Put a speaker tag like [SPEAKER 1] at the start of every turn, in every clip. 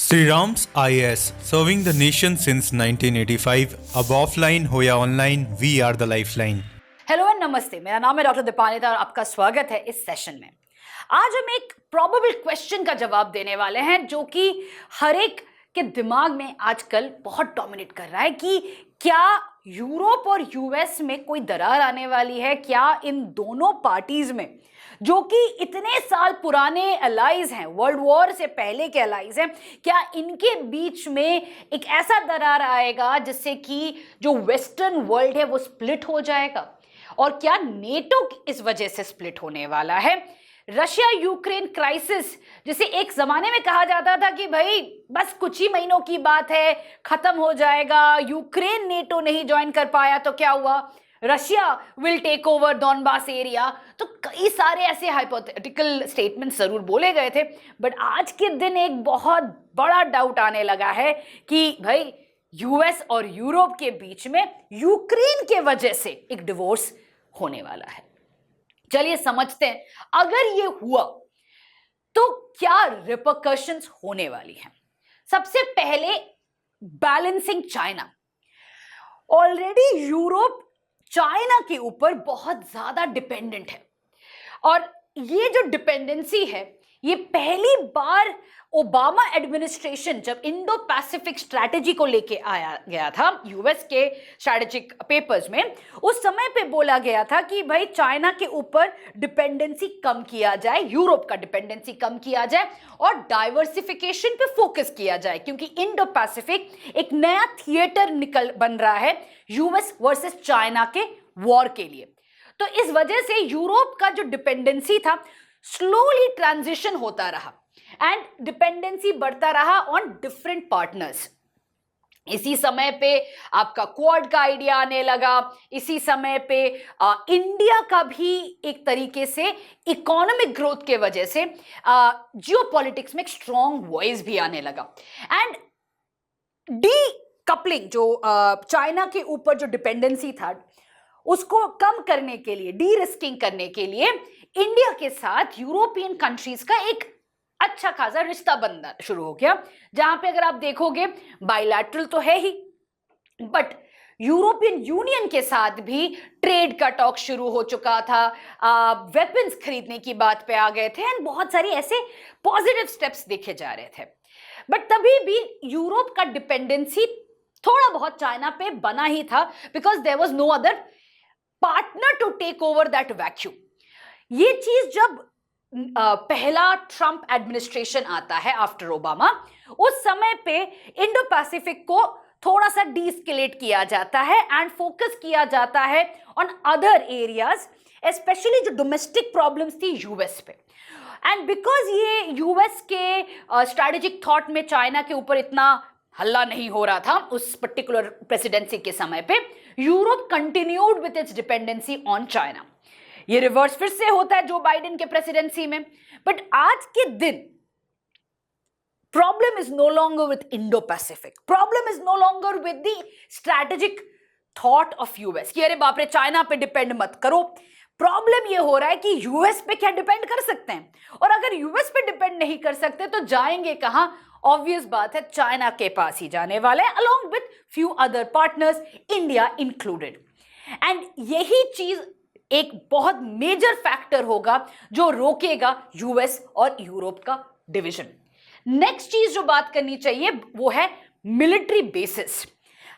[SPEAKER 1] Sri Ram's IAS, serving the nation since 1985. अब offline हो या online, we are the lifeline.
[SPEAKER 2] Hello and नमस्ते, मेरा नाम है डॉक्टर दीपानिता और आपका स्वागत है इस सेशन में। आज हम एक प्रोबेबल क्वेश्चन का जवाब देने वाले हैं जो कि हर एक के दिमाग में आजकल बहुत डोमिनेट कर रहा है कि क्या यूरोप और यूएस में कोई दरार आने वाली है। क्या इन दोनों पार्टीज में जो कि इतने साल पुराने अलाइज हैं, वर्ल्ड वॉर से पहले के अलाइज हैं, क्या इनके बीच में एक ऐसा दरार आएगा जिससे कि जो वेस्टर्न वर्ल्ड है वो स्प्लिट हो जाएगा। और क्या नेटो इस वजह से स्प्लिट होने वाला है। रशिया यूक्रेन क्राइसिस, जिसे एक जमाने में कहा जाता था कि भाई बस कुछ ही महीनों की बात है, खत्म हो जाएगा, यूक्रेन नेटो नहीं ज्वाइन कर पाया तो क्या हुआ, Russia will take over Donbas area. तो कई सारे ऐसे हाइपोथेटिकल स्टेटमेंट्स जरूर बोले गए थे, बट आज के दिन एक बहुत बड़ा डाउट आने लगा है कि भाई यूएस और यूरोप के बीच में यूक्रेन के वजह से एक डिवोर्स होने वाला है। चलिए समझते हैं, अगर ये हुआ तो क्या रिपरकशंस होने वाली हैं। सबसे पहले balancing China. Already Europe China के ऊपर बहुत ज्यादा डिपेंडेंट है और ये जो डिपेंडेंसी है ये पहली बार ओबामा एडमिनिस्ट्रेशन जब इंडो पैसिफिक स्ट्रैटेजी को लेके आया गया था यूएस के स्ट्रैटेजिक पेपर्स में, उस समय पे बोला गया था कि भाई चाइना के ऊपर डिपेंडेंसी कम किया जाए, यूरोप का डिपेंडेंसी कम किया जाए और डाइवर्सिफिकेशन पे फोकस किया जाए, क्योंकि इंडो पैसिफिक एक नया थिएटर बन रहा है यूएस वर्सेस चाइना के वॉर के लिए। तो इस वजह से यूरोप का जो डिपेंडेंसी था स्लोली ट्रांजिशन होता रहा एंड डिपेंडेंसी बढ़ता रहा ऑन डिफरेंट पार्टनर्स। इसी समय पे आपका क्वाड का आइडिया आने लगा, इसी समय पे इंडिया का भी एक तरीके से इकोनॉमिक ग्रोथ के वजह से जियोपॉलिटिक्स में एक स्ट्रॉन्ग वॉइस भी आने लगा। एंड डी कपलिंग, जो चाइना के ऊपर जो डिपेंडेंसी था उसको कम करने के लिए, डी रिस्किंग करने के लिए इंडिया के साथ यूरोपियन कंट्रीज का एक अच्छा खासा रिश्ता बनना शुरू हो गया, जहां पे अगर आप देखोगे बायलैटरल तो है ही, बट यूरोपियन यूनियन के साथ भी ट्रेड का टॉक शुरू हो चुका था, वेपन्स खरीदने की बात पे आ गए थे एंड बहुत सारी ऐसे पॉजिटिव स्टेप्स देखे जा रहे थे। बट तभी भी यूरोप का डिपेंडेंसी थोड़ा बहुत चाइना पे बना ही था, because there was no other partner to take over that vacuum. ये चीज जब पहला ट्रंप एडमिनिस्ट्रेशन आता है आफ्टर ओबामा, उस समय पे इंडो पैसिफिक को थोड़ा सा डीस्केलेट किया जाता है एंड फोकस किया जाता है ऑन अदर एरियाज, स्पेशली जो डोमेस्टिक प्रॉब्लम्स थी यूएस पे। एंड बिकॉज ये यूएस के स्ट्रैटेजिक थॉट में चाइना के ऊपर इतना हल्ला नहीं हो रहा था उस पर्टिकुलर प्रेसिडेंसी के समय पे, Europe continued with its dependency on China. ये रिवर्स फिर से होता है जो बाइडेन के प्रेसिडेंसी में। बट आज के दिन problem is no longer with Indo Pacific, problem is no longer with the strategic thought of US कि अरे बाप रे चाइना पे डिपेंड मत करो। प्रॉब्लम ये हो रहा है कि यूएस पे क्या डिपेंड कर सकते हैं, और अगर यूएस पे डिपेंड नहीं कर सकते तो जाएंगे कहां। ऑब्वियस बात है चाइना के पास ही जाने वाले हैं, along with few other partners, India included. And यही चीज एक बहुत मेजर फैक्टर होगा जो रोकेगा यूएस और यूरोप का डिवीजन। नेक्स्ट चीज जो बात करनी चाहिए वो है मिलिट्री बेसिस।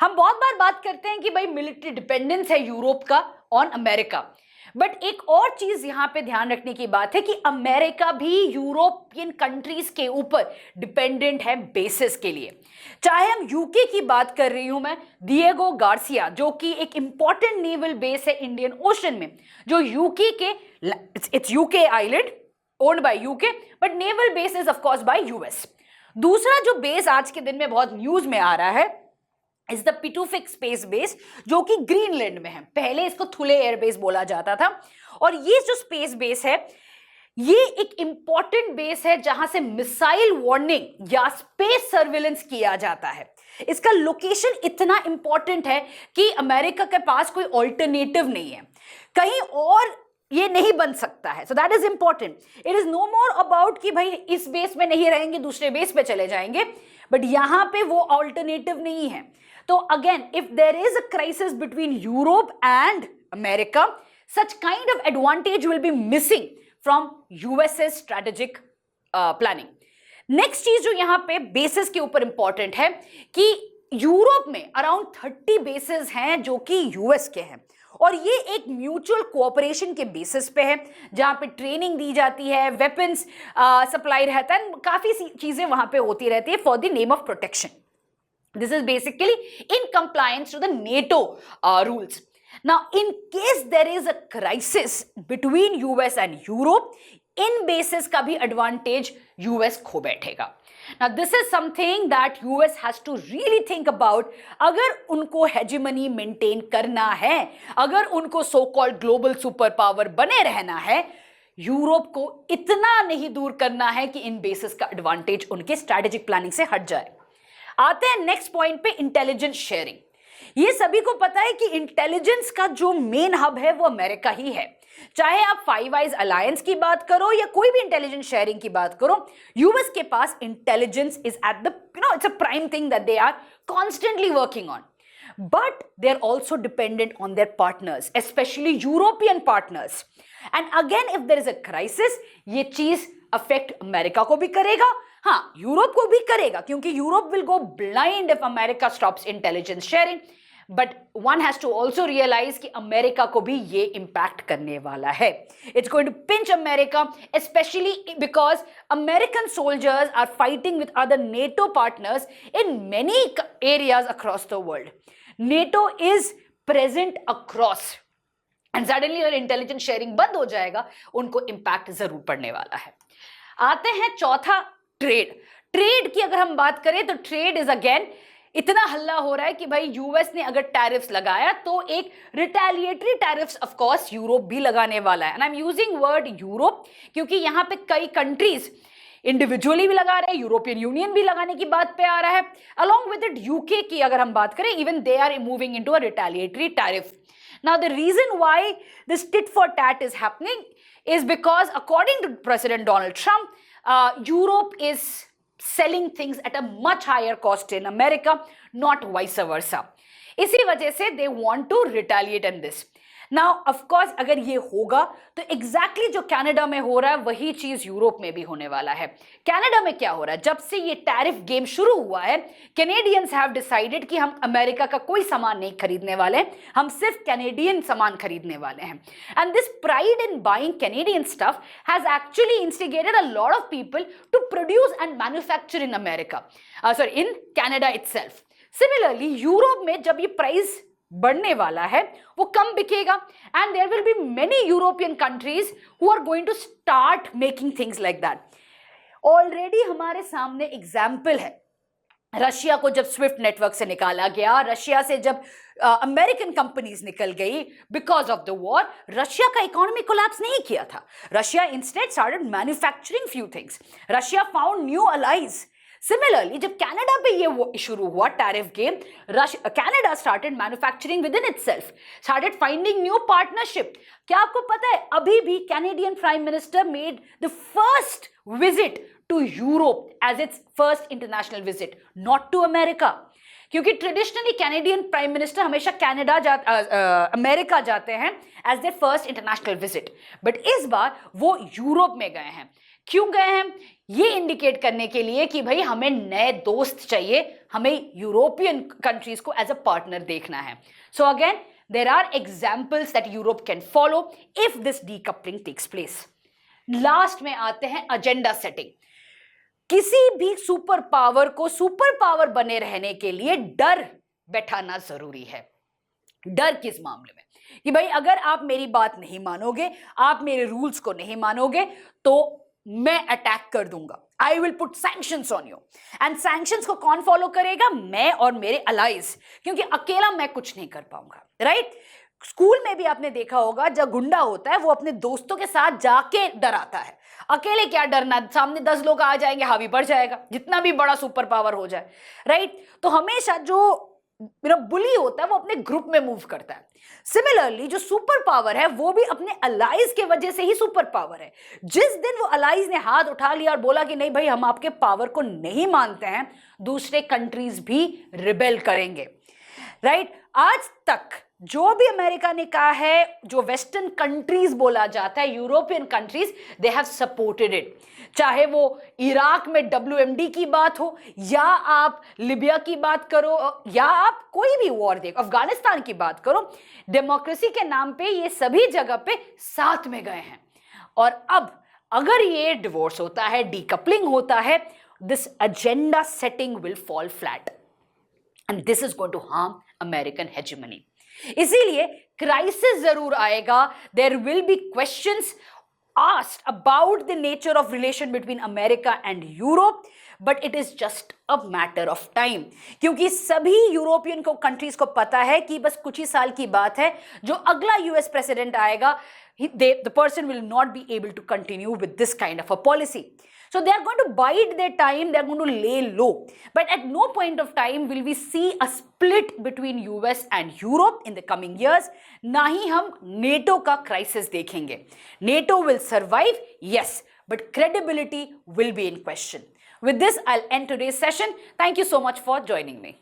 [SPEAKER 2] हम बहुत बार बात करते हैं कि भाई मिलिट्री डिपेंडेंस है यूरोप का ऑन अमेरिका, बट एक और चीज यहां पे ध्यान रखने की बात है कि अमेरिका भी यूरोपियन कंट्रीज के ऊपर डिपेंडेंट है बेसिस के लिए। चाहे हम यूके की बात कर रही हूं मैं, दिएगो गार्सिया जो कि एक इंपॉर्टेंट नेवल बेस है इंडियन ओशन में, जो यूके के, it's UK island owned by UK, but naval base is of course buy US. दूसरा जो बेस आज के दिन में बहुत न्यूज में आ रहा है is the Pituffik space base, जो कि ग्रीनलैंड में है। पहले इसको थुले एयरबेस बोला जाता था, और ये जो स्पेस बेस है ये एक इंपॉर्टेंट बेस है जहां से मिसाइल वार्निंग या स्पेस सर्विलेंस किया जाता है। इसका लोकेशन इतना इंपॉर्टेंट है कि अमेरिका के पास कोई ऑल्टरनेटिव नहीं है, कहीं और ये नहीं बन सकता है। So that is important. It is no more about कि भाई इस बेस में नहीं रहेंगे दूसरे बेस पे चले जाएंगे, बट यहां पे वो ऑल्टरनेटिव नहीं है। तो again if there is a crisis between Europe and America, such kind of advantage will be missing from USA strategic planning. Next चीज जो यहां पे बेसिस के ऊपर इंपॉर्टेंट है कि यूरोप में अराउंड 30 बेसिस हैं जो कि यूएस के हैं, और ये एक म्यूचुअल कोऑपरेशन के बेसिस पे है, जहां पे ट्रेनिंग दी जाती है, वेपन्स सप्लाई रहता है, काफी चीजें वहां पे होती रहती है for the name of protection. This is basically in compliance to the NATO rules. Now, in case there is a crisis between US and Europe, in basis का भी एडवांटेज यूएस खो बैठेगा। Now, this is something that US has to really think about। अगर उनको hegemony maintain करना है, अगर उनको so called global super power बने रहना है, यूरोप को इतना नहीं दूर करना है कि इन बेसिस का एडवांटेज उनके स्ट्रैटेजिक प्लानिंग से हट जाए। आते हैं नेक्स्ट पॉइंट पे, इंटेलिजेंस शेयरिंग। ये सभी को पता है कि इंटेलिजेंस का जो मेन हब है वो अमेरिका ही है। चाहे आप फाइव आइज अलायंस की बात करो या कोई भी इंटेलिजेंस शेयरिंग की बात करो, यूएस के पास intelligence is at the it's a prime thing that they are constantly working on, but they're also dependent on their partners, especially European partners. And again, if there is a crisis, ये चीज affect America को भी करेगा, हाँ Europe को भी करेगा, क्योंकि Europe will go blind if America stops intelligence sharing. But one has to also realize कि अमेरिका को भी ये इम्पैक्ट करने वाला है। It's going to pinch America, especially because American soldiers are fighting with other NATO partners in many areas across the world. NATO is present across, and suddenly अगर intelligence sharing बंद हो जाएगा, उनको इम्पैक्ट जरूर पड़ने वाला है। आते हैं चौथा, ट्रेड। ट्रेड की अगर हम बात करें तो ट्रेड इज अगेन इतना हल्ला हो रहा है कि भाई यूएस ने अगर टैरिफ्स लगाया तो एक retaliatory tariffs of course Europe भी लगाने वाला है। And I am using word Europe क्योंकि यहां पे कई कंट्रीज इंडिविजुअली भी लगा रहे हैं, यूरोपियन यूनियन भी लगाने की बात पे आ रहा है। अलॉन्ग विद इट यूके की अगर हम बात करें, even they are moving into a retaliatory tariff. Now the reason why this tit for tat is happening is because according to President Donald Trump, Europe is selling things at a much higher cost in America, not vice versa. इसी वजह से they want to retaliate in this. Now, of course, अगर ये होगा तो exactly जो Canada में हो रहा है वही चीज यूरोप में भी होने वाला है। कनाडा में क्या हो रहा है, जब से ये टैरिफ गेम शुरू हुआ है, कैनेडियंस हैव डिसाइडेड कि हम अमेरिका का कोई सामान नहीं खरीदने वाले हैं, हम सिर्फ कैनेडियन सामान खरीदने वाले हैं। And this pride in buying Canadian stuff has actually instigated a lot of people to produce and manufacture in America, sorry in Canada itself. Similarly Europe में जब ये प्राइस बढ़ने वाला है, वो कम बिकेगा, and there will be many European countries who are going to start making things like that. Already हमारे सामने एग्जाम्पल है, रशिया को जब स्विफ्ट नेटवर्क से निकाला गया, रशिया से जब अमेरिकन कंपनीज निकल गई because of the war, Russia का इकोनॉमी कोलैप्स नहीं किया था। Russia instead started manufacturing few things, Russia found new allies. Similarly, जब कनाडा पे ये वो शुरू हुआ tariff game, Canada started manufacturing within itself, started finding new partnership. क्या आपको पता है अभी भी Canadian prime minister made the first visit to Europe as its first international visit, not to America, क्योंकि ट्रेडिशनली कैनेडियन प्राइम मिनिस्टर हमेशा America जाते हैं as their first international visit, but इस बार वो यूरोप में गए हैं। क्यों गए हैं? ये इंडिकेट करने के लिए कि भाई हमें नए दोस्त चाहिए, हमें यूरोपियन कंट्रीज को एज अ पार्टनर देखना है। So again there are examples that Europe can follow if this decoupling takes place. Last में आते हैं एजेंडा सेटिंग। किसी भी सुपर पावर को सुपर पावर बने रहने के लिए डर बैठाना जरूरी है। डर किस मामले में? कि भाई अगर आप मेरी बात नहीं मानोगे, आप मेरे रूल्स को नहीं मानोगे, तो मैं अटैक कर दूंगा, I will put sanctions on you. And sanctions को कौन फॉलो करेगा? मैं और मेरे अलाइज, क्योंकि अकेला मैं कुछ नहीं कर पाऊंगा, राइट? स्कूल में भी आपने देखा होगा, जब गुंडा होता है वो अपने दोस्तों के साथ जाके डराता है, अकेले क्या डरना, सामने 10 लोग आ जाएंगे, हावी बढ़ जाएगा, जितना भी बड़ा सुपर पावर हो जाए, राइट? तो हमेशा जो बुली होता है वो अपने ग्रुप में मूव करता है। सिमिलरली जो सुपर पावर है वो भी अपने अलाइज के वजह से ही सुपर पावर है। जिस दिन वो अलाइज ने हाथ उठा लिया और बोला कि नहीं भाई हम आपके पावर को नहीं मानते हैं, दूसरे कंट्रीज भी रिबेल करेंगे, राइट? आज तक जो भी अमेरिका ने कहा है, जो वेस्टर्न कंट्रीज बोला जाता है, European countries, they have supported it. चाहे वो इराक में WMD की बात हो, या आप लिबिया की बात करो, या आप कोई भी वॉर देखो, अफगानिस्तान की बात करो, डेमोक्रेसी के नाम पे ये सभी जगह पे साथ में गए हैं। और अब अगर ये डिवोर्स होता है, डीकपलिंग होता है, this agenda setting will fall flat and this is going to harm American hegemony. इसीलिए क्राइसिस जरूर आएगा, there will be questions asked about the nature of relation between America and Europe, but it is just a matter of time, क्योंकि सभी European को countries को पता है कि बस कुछ ही साल की बात है, जो अगला यूएस प्रेसिडेंट आएगा, the person will not be able to continue with this kind of a policy. So they are going to bide their time, they are going to lay low. But at no point of time will we see a split between US and Europe in the coming years. ना ही हम NATO का crisis देखेंगे. NATO will survive, yes, but credibility will be in question. With this, I'll end today's session. Thank you so much for joining me.